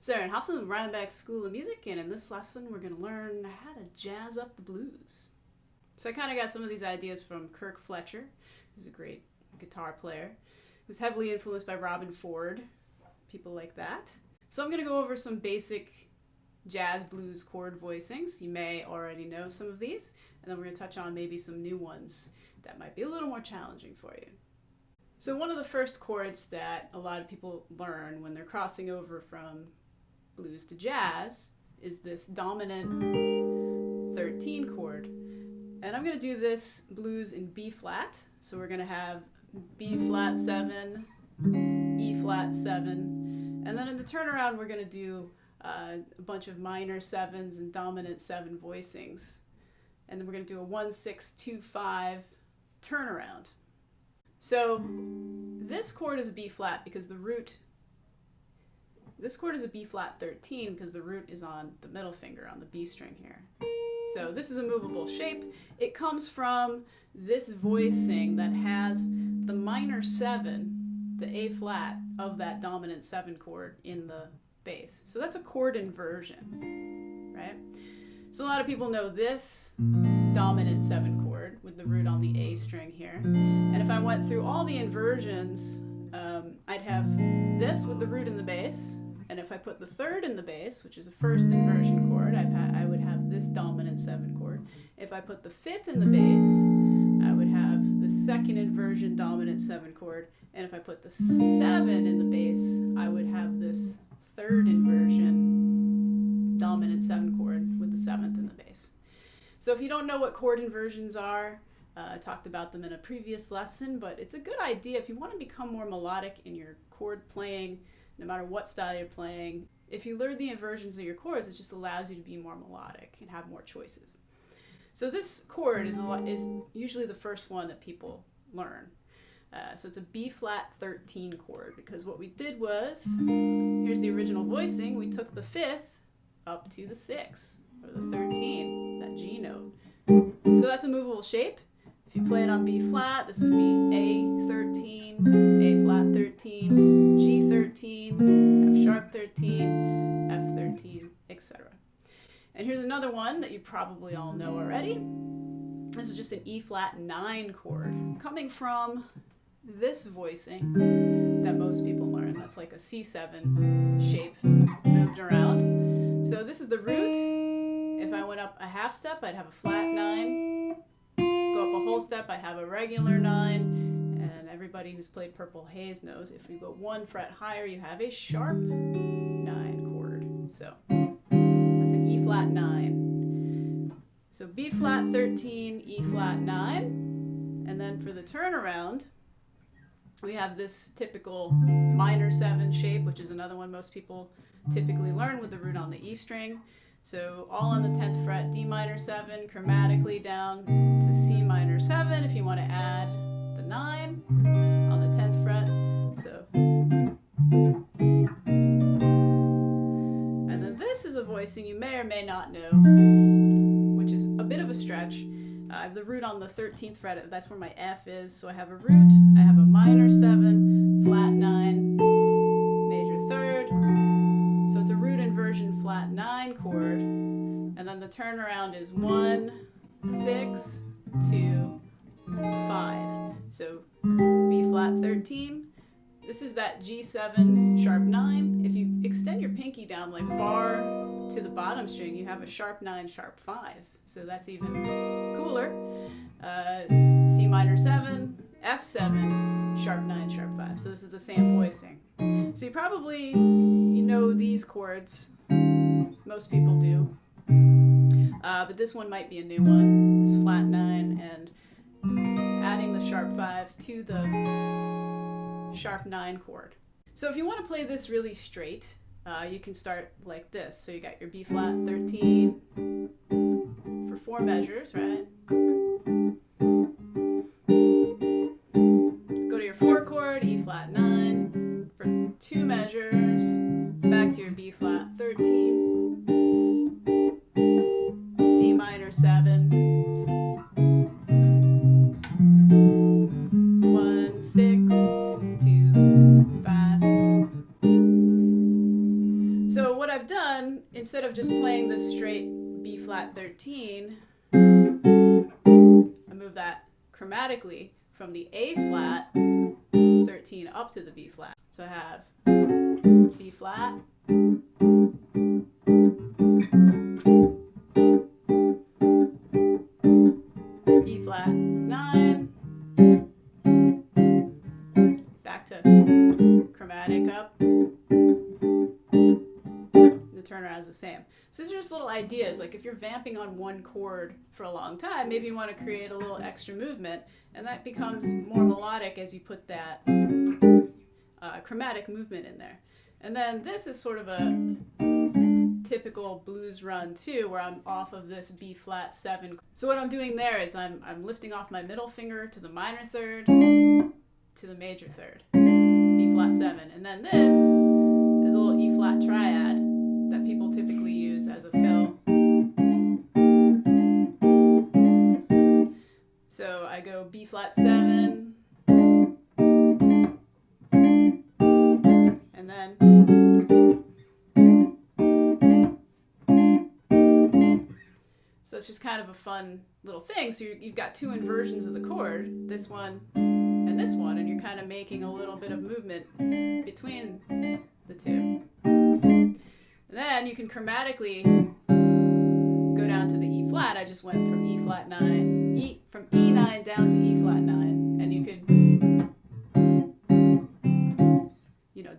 Sarah Hobson with Rhinebeck School of Music, and in this lesson we're going to learn how to jazz up the blues. So I kind of got some of these ideas from Kirk Fletcher, who's a great guitar player, who's heavily influenced by Robin Ford, people like that. So I'm going to go over some basic jazz blues chord voicings. You may already know some of these, and then we're going to touch on maybe some new ones that might be a little more challenging for you. So one of the first chords that a lot of people learn when they're crossing over from blues to jazz is this dominant 13 chord. And I'm going to do this blues in B flat. So we're going to have B flat 7, E flat 7, and then in the turnaround we're going to do a bunch of minor 7s and dominant 7 voicings. And then we're going to do a 1, 6, 2, 5 turnaround. So this chord is a B flat because the root, this chord is a B flat 13 because the root is on the middle finger on the B string here. So this is a movable shape. It comes from this voicing that has the minor 7, the A flat of that dominant 7 chord in the bass. So that's a chord inversion, right? So a lot of people know this dominant 7 chord with the root on the A string here. And if I went through all the inversions, I'd have this with the root in the bass. And if I put the third in the bass, which is a first inversion chord, I would have this dominant 7 chord. If I put the fifth in the bass, I would have the second inversion dominant 7 chord. And if I put the 7 in the bass, I would have this third inversion dominant 7 chord with the 7th in the bass. So if you don't know what chord inversions are, I talked about them in a previous lesson, but it's a good idea if you want to become more melodic in your chord playing, no matter what style you're playing. If you learn the inversions of your chords, it just allows you to be more melodic and have more choices. So this chord is usually the first one that people learn. So it's a B flat 13 chord, because what we did was, here's the original voicing, we took the 5th up to the 6, or the 13, that G note. So that's a movable shape. If you play it on B flat, this would be A 13, A flat 13, G 13, F sharp 13, F 13, etc. And here's another one that you probably all know already. This is just an E flat 9 chord, coming from this voicing that most people learn. That's like a C7 shape moved around. So this is the root. If I went up a half step, I'd have a flat 9. Go up a whole step, I have a regular 9, and everybody who's played Purple Haze knows if you go 1 fret higher, you have a sharp 9 chord. So that's an E flat 9. So B flat 13, E flat 9, and then for the turnaround, we have this typical minor 7 shape, which is another one most people typically learn with the root on the E string. So all on the 10th fret, D minor 7, chromatically down to C minor 7 if you want to add the 9 on the 10th fret. So, and then this is a voicing you may or may not know, which is a bit of a stretch. I have the root on the 13th fret, that's where my F is. So I have a root, I have a minor 7, flat 9, major 3rd. So it's a root inversion flat 9 chord, and then the turnaround is 1, 6, 2, 5. So B flat 13. This is that G7 sharp 9. If you extend your pinky down like bar to the bottom string, you have a sharp 9, sharp 5. So that's even cooler. C minor 7, F7, sharp 9, sharp 5. So this is the same voicing. So you probably know these chords. Most people do. But this one might be a new one, this flat 9, and adding the sharp 5 to the sharp 9 chord. So if you want to play this really straight, you can start like this. So you got your B flat 13 for 4 measures, right? Go to your 4 chord, E flat 9 for 2 measures, back to your B flat 13, D minor 7, 1, 6, 2, 5. So what I've done, instead of just playing this straight B flat 13, I move that chromatically from the A flat 13 up to the B flat. So I have B flat, E flat 9, back to chromatic up. The turnaround is the same. So these are just little ideas. Like if you're vamping on one chord for a long time, maybe you want to create a little extra movement, and that becomes more melodic as you put that chromatic movement in there. And then this is sort of a typical blues run too, where I'm off of this B flat 7. So what I'm doing there is I'm lifting off my middle finger to the minor third, to the major third, B flat 7. And then this is a little E flat triad that people typically use as a fill. So I go B flat 7, and then so it's just kind of a fun little thing. So you've got 2 inversions of the chord, this one and this one, and you're kind of making a little bit of movement between the 2. And then you can chromatically go down to the E flat. I just went from E flat 9, from E9 down to E flat 9, and you could,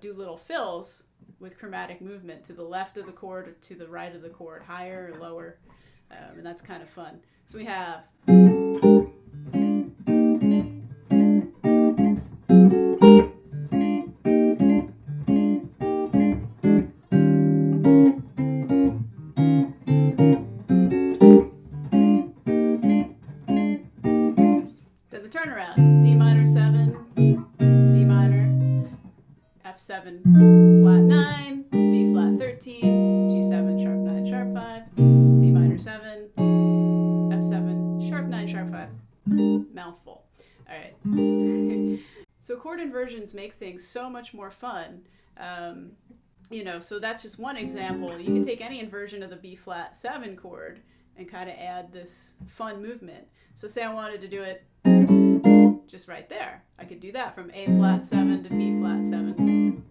do little fills with chromatic movement to the left of the chord or to the right of the chord, higher or lower, and that's kind of fun. So we have turnaround, D minor 7, C minor, F7 flat 9, B flat 13, G7 sharp 9 sharp 5, C minor 7, F7 sharp 9 sharp 5. Mouthful. All right. So chord inversions make things so much more fun. So that's just one example. You can take any inversion of the B flat 7 chord and kind of add this fun movement. So say I wanted to do it just right there. I could do that from A flat 7 to B flat 7.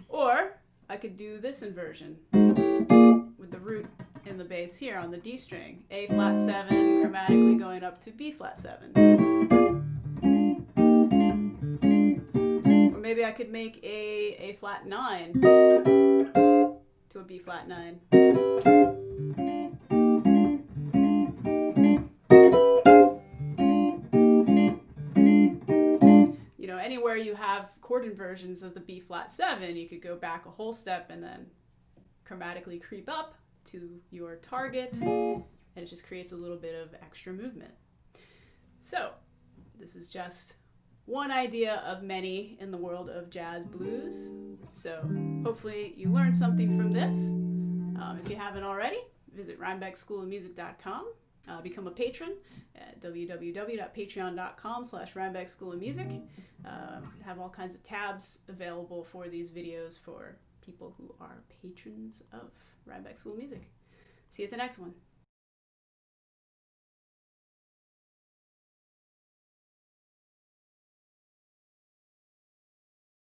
Or I could do this inversion with the root in the bass here on the D string. A flat 7 chromatically going up to B flat 7. Or maybe I could make a flat 9 to a B flat 9. Anywhere you have chord inversions of the B flat 7, you could go back a whole step and then chromatically creep up to your target, and it just creates a little bit of extra movement. So this is just one idea of many in the world of jazz blues. So hopefully you learned something from this. If you haven't already, visit rhinebeckschoolofmusic.com. Become a patron at www.patreon.com/rhinebeckschoolofmusic. Have all kinds of tabs available for these videos for people who are patrons of Rhinebeck School of Music. See you at the next one.